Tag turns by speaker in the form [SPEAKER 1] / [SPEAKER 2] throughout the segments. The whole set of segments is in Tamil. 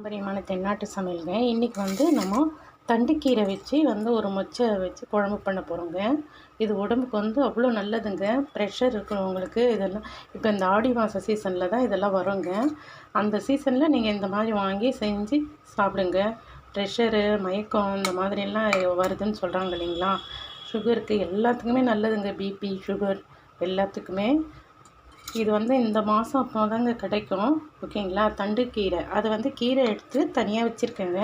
[SPEAKER 1] பாரம்பரியமான தென்னாட்டு சமையலுங்க. இன்றைக்கி வந்து நம்ம தண்டுக்கீரை வச்சு ஒரு மொச்சை வச்சு குழம்பு பண்ண போகிறோங்க. இது உடம்புக்கு அவ்வளோ நல்லதுங்க. ப்ரெஷர் இருக்கிறவங்களுக்கு இதெல்லாம் இப்போ இந்த ஆடி மாத சீசனில் தான் இதெல்லாம் வருங்க. அந்த சீசனில் நீங்கள் இந்த மாதிரி வாங்கி செஞ்சு சாப்பிடுங்க. ப்ரெஷரு, மயக்கம் இந்த மாதிரிலாம் வருதுன்னு சொல்கிறாங்க இல்லைங்களா. சுகருக்கு எல்லாத்துக்குமே நல்லதுங்க. பிபி, சுகர் எல்லாத்துக்குமே. இது இந்த மாதம் அப்போ தாங்க கிடைக்கும். ஓகேங்களா. தண்டுக்கீரை அது கீரை எடுத்து தனியாக வச்சுருக்கேங்க.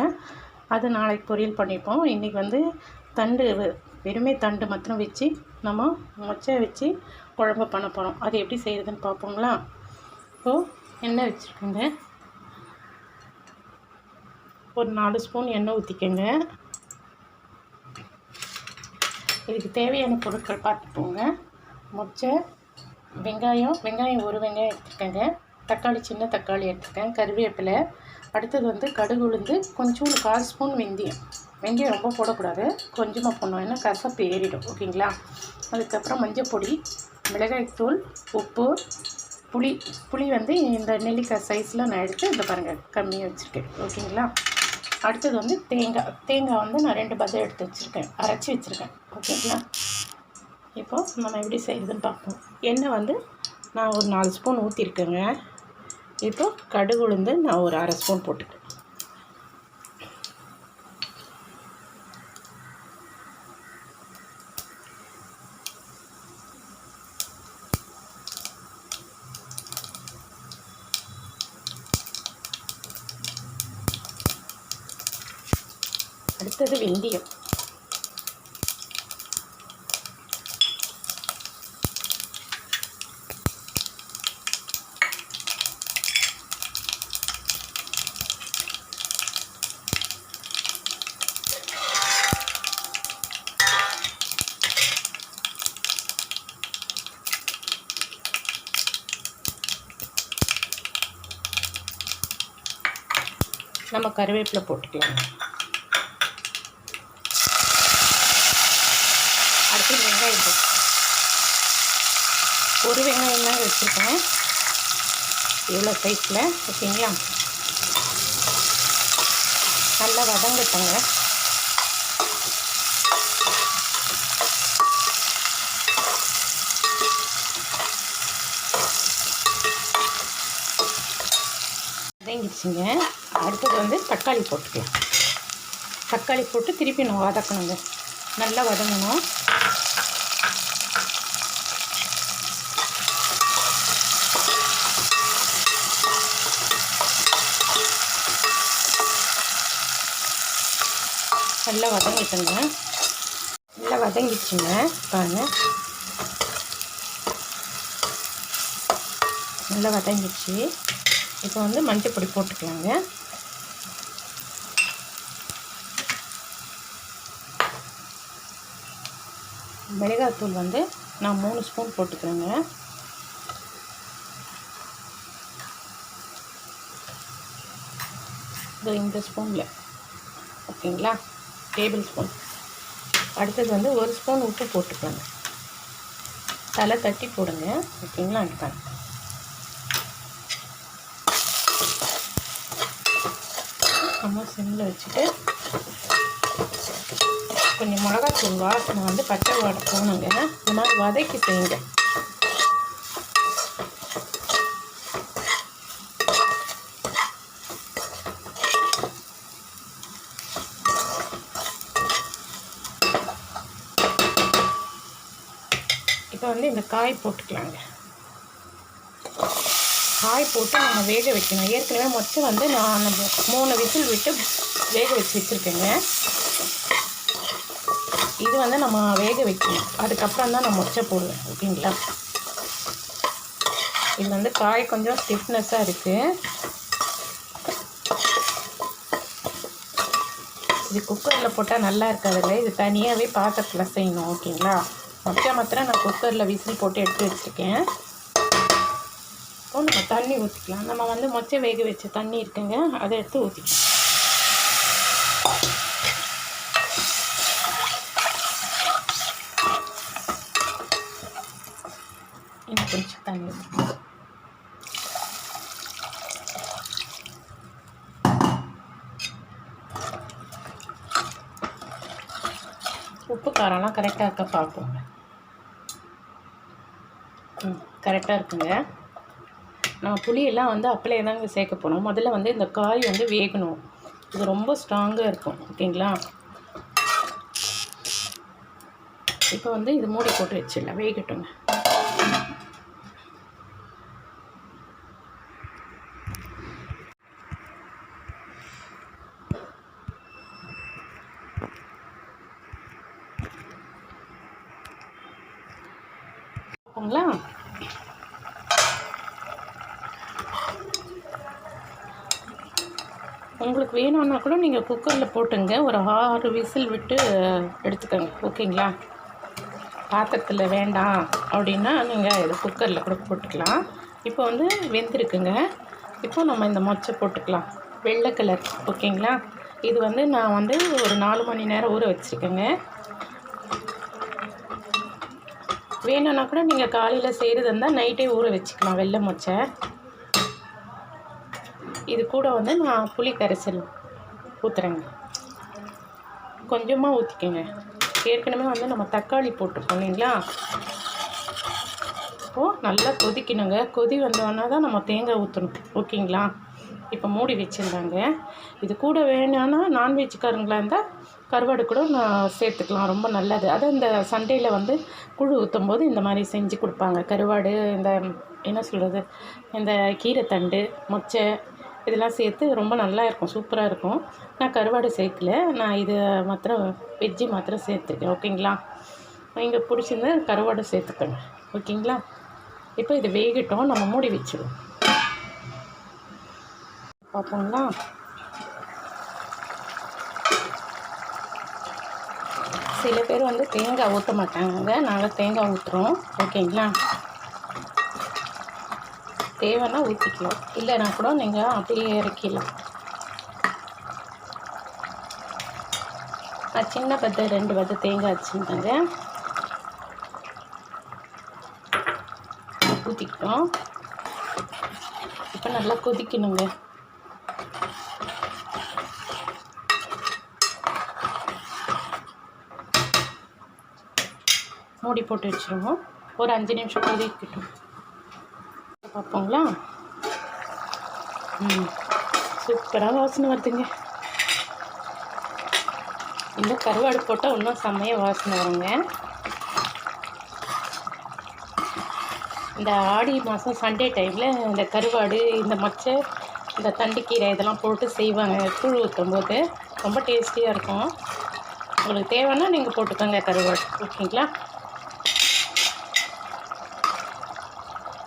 [SPEAKER 1] அது நாளைக்கு பொரியல் பண்ணிப்போம். இன்றைக்கி தண்டு வெறுமே தண்டு மாத்திரம் வச்சு நம்ம மொச்சை வச்சு குழம்பு பண்ண போகிறோம். அது எப்படி செய்கிறதுன்னு பார்ப்போங்களா. இப்போது எண்ணெய் வச்சுருக்கேங்க. ஒரு 4 ஸ்பூன் எண்ணெய் ஊற்றிக்கோங்க. இதுக்கு தேவையான பொருட்கள் பார்த்துப்போங்க. மொச்சை, வெங்காயம் ஒரு வெங்காயம் எடுத்துருக்கேங்க. தக்காளி, சின்ன தக்காளி எடுத்துருக்கேன். கருவேப்பிலை. அடுத்தது கடுகு, உளுந்து, கொஞ்சோண்டு 1/4 ஸ்பூன் வெந்தயம் ரொம்ப போடக்கூடாது, கொஞ்சமாக போடணும், ஏன்னா கசப்பு ஏறிடும். ஓகேங்களா. அதுக்கப்புறம் மஞ்சள் பொடி, மிளகாய்த்தூள், உப்பு, புளி இந்த நெல்லிக்காய் சைஸில் நான் எடுத்து இந்த பாருங்கள் கம்மியாக வச்சுருக்கேன். ஓகேங்களா. அடுத்தது தேங்காய் நான் 2 பதை எடுத்து வச்சுருக்கேன், அரைச்சி வச்சுருக்கேன். ஓகேங்களா. இப்போது நம்ம எப்படி செய்யுதுன்னு பார்ப்போம். எண்ணெய் நான் ஒரு 4 ஸ்பூன் ஊற்றிருக்கேங்க. இப்போது கடுகு, உளுந்து நான் ஒரு 1/2 ஸ்பூன் போட்டுக்கிறேன். அடுத்தது வெந்தயம். நம்ம கருவேப்பிலை போட்டுக்கலாம். அடுத்து வெங்காயம் ஒரு வெங்காயம் தான் வச்சுருக்கேன், இவ்வளோ சைஸில். ஓகேங்களா. நல்லா வதங்கட்டங்க. வதங்கிடுச்சுங்க. அடுத்தது தக்காளி போட்டுக்கலாம். தக்காளி போட்டு திருப்பி நம்ம வதக்கணுங்க. நல்லா வதங்கணும். நல்லா வதங்கிட்டுங்க. நல்லா வதங்கிடுச்சுங்க. பாருங்கள், நல்லா வதங்கிடுச்சு. இப்போ மஞ்சள் பொடி போட்டுக்கலாங்க. மிளகாத்தூள் நான் 3 ஸ்பூன் போட்டுக்கிறேங்க. இந்த ஸ்பூனில். ஓகேங்களா. Table spoon. அடுத்தது 1 ஸ்பூன் உப்பு போட்டுக்கோங்க. தலை தட்டி போடுங்க. ஓகேங்களா. எடுத்தாங்க. நம்ம சிம்மில் வச்சுட்டு கொஞ்சம் மிளகாத்தூள் வாசனை பச்சை வாடை போகணுங்க. இந்த மாதிரி வதக்கி செய்யுங்க. இப்போ இந்த காய் போட்டுக்கலாங்க. காய் போட்டு நம்ம வேக வைக்கணும். ஏற்கனவே மொச்சை நான் 3 விசில் விட்டு வேக வச்சுருக்கேங்க. இது நம்ம வேக வைக்கணும். அதுக்கப்புறம் தான் நான் மொச்சை போடுவேன். ஓகேங்களா. இது காய் கொஞ்சம் ஸ்டிஃப்னஸாக இருக்குது. இது குக்கரில் போட்டால் நல்லா இருக்காதுல்ல. இது தனியாகவே பாத்திரத்தில் செய்யணும். ஓகேங்களா. மொச்சை மாத்திரம் நான் குக்கரில் விசில் போட்டு எடுத்து வச்சுருக்கேன். இப்போ நம்ம தண்ணி ஊற்றிக்கலாம். நம்ம மொச்சை வேக வச்ச தண்ணி இருக்குங்க, அதை எடுத்து ஊற்றிக்கலாம். இன்னும் கொஞ்சம் தண்ணி ஊற்றிக்கலாம். உப்பு காரம்லாம் கரெக்டாக இருக்க பார்ப்போங்க. கரெக்டாக இருக்குங்க. நம்ம புளியெல்லாம் வந்து அப்படியே தாங்க சேர்க்க போகணும். முதல்ல வந்து இந்த காய் வந்து வேகணும். இது ரொம்ப ஸ்ட்ராங்காக இருக்கும். ஓகேங்களா? இப்போ வந்து இது மூடி போட்டு வச்சிடலாம், வேகட்டுங்க. பார்ப்போங்களா? உங்களுக்கு வேணும்னா கூட நீங்கள் குக்கரில் போட்டுங்க, ஒரு 6 விசில் விட்டு எடுத்துக்கோங்க. ஓகேங்களா? பாத்திரத்தில் வேண்டாம் அப்படின்னா நீங்கள் இது குக்கரில் கூட போட்டுக்கலாம். இப்போ வந்து வெந்திருக்குங்க. இப்போ நம்ம இந்த மொச்சை போட்டுக்கலாம். வெள்ளை கலர். ஓகேங்களா? இது வந்து நான் வந்து ஒரு 4 மணி நேரம் ஊற வச்சுருக்கேங்க. வேணும்னா கூட நீங்கள் காலையில் செய்கிறது இருந்தால் நைட்டே ஊற வச்சுக்கலாம் வெள்ளை மொச்சை. இது கூட வந்து நான் புளி கரைசல் ஊற்றுறேங்க. கொஞ்சமாக ஊற்றிக்கோங்க. ஏற்கனவே வந்து நம்ம தக்காளி போட்டிருக்கோம் இல்லைங்களா? இப்போது நல்லா கொதிக்கணுங்க. கொதி வந்தோன்னா தான் நம்ம தேங்காய் ஊற்றணும். ஓகேங்களா? இப்போ மூடி வச்சுருந்தாங்க. இது கூட வேணும்னா நான்வெஜ்காரங்களாக இருந்தால் கருவாடு கூட நான் சேர்த்துக்கலாம். ரொம்ப நல்லது. அதுவும் இந்த சண்டேயில் வந்து குழு ஊற்றும் போது இந்த மாதிரி செஞ்சு கொடுப்பாங்க. கருவாடு, இந்த என்ன சொல்கிறது, இந்த கீரைத்தண்டு, மொச்சை இதெல்லாம் சேர்த்து ரொம்ப நல்லா இருக்கும், சூப்பராக இருக்கும். நான் கருவாடு சேர்க்கல, நான் இது மாத்திரம் வெஜ்ஜி மாத்திரம் சேர்த்துருக்கேன். ஓகேங்களா? நீங்கள் பிடிச்சிருந்தா கருவாடு சேர்த்துக்கோங்க. ஓகேங்களா? இப்போ இது வேகட்டும், நம்ம மூடி வச்சுருவோம். பார்ப்போங்களா? சில பேர் வந்து தேங்காய் ஊற்ற மாட்டாங்க, நாங்கள் தேங்காய் ஊற்றுறோம். ஓகேங்களா? தேவைன்னா ஊற்றிக்கலாம், இல்லைனா கூட நீங்கள் அப்படியே இறக்கிடலாம். நான் சின்ன பத்தை 2 பத்தை தேங்காய் வச்சுருந்தாங்க, ஊற்றிக்கிட்டோம். இப்போ நல்லா கொதிக்கணுங்க. மூடி போட்டு வச்சுருவோம். ஒரு 5 நிமிஷம் கொதிக்கட்டும். பார்ப்போங்களா? சூப்பராக வாசனை வருதுங்க. இந்த கருவாடு போட்டால் இன்னும் செம்மையாக வாசனை வருங்க. இந்த ஆடி மாதம் சண்டே டைமில் இந்த கருவாடு, இந்த மொச்சை, இந்த தண்டுக்கீரை இதெல்லாம் போட்டு செய்வாங்க. கூழ் ஊற்றும் போது ரொம்ப டேஸ்டியாக இருக்கும். உங்களுக்கு தேவைன்னா நீங்கள் போட்டுக்கோங்க கருவாடு. ஓகேங்களா?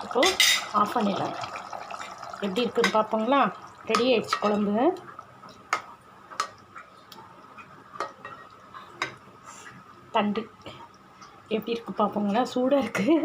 [SPEAKER 1] இப்போது ஆஃப் பண்ணிடலாம். எப்படி இருக்குன்னு பார்ப்போங்களா? ரெடி ஆகிடுச்சு குழம்பு. தண்டு எப்படி இருக்கு பார்ப்போங்களா? சூடாக இருக்குது.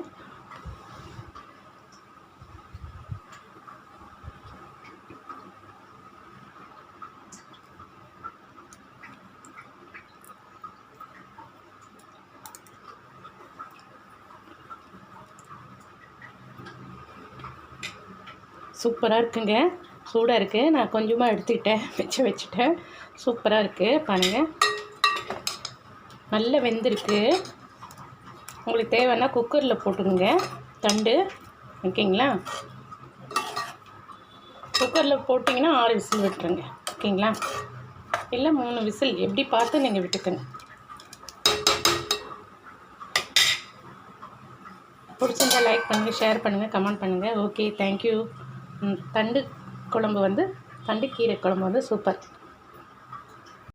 [SPEAKER 1] சூப்பராக இருக்குங்க. சூடாக இருக்குது. நான் கொஞ்சமாக எடுத்துக்கிட்டேன், வச்சுட்டேன். சூப்பராக இருக்குது பாருங்கள். நல்லா வெந்திருக்கு. உங்களுக்கு தேவைன்னா குக்கரில் போட்டுருங்க தண்டு. ஓகேங்களா? குக்கரில் போட்டிங்கன்னா 6 விசில் விட்டுருங்க. ஓகேங்களா? இல்லை 3 விசில், எப்படி பார்த்து நீங்கள் விட்டுக்கங்க. பிடிச்சிருந்தா லைக் பண்ணுங்கள், ஷேர் பண்ணுங்கள், கமெண்ட் பண்ணுங்கள். Okay, thank you. தண்டு குழம்பு வந்து தண்டு கீரை குழம்பு வந்து சூப்பர்.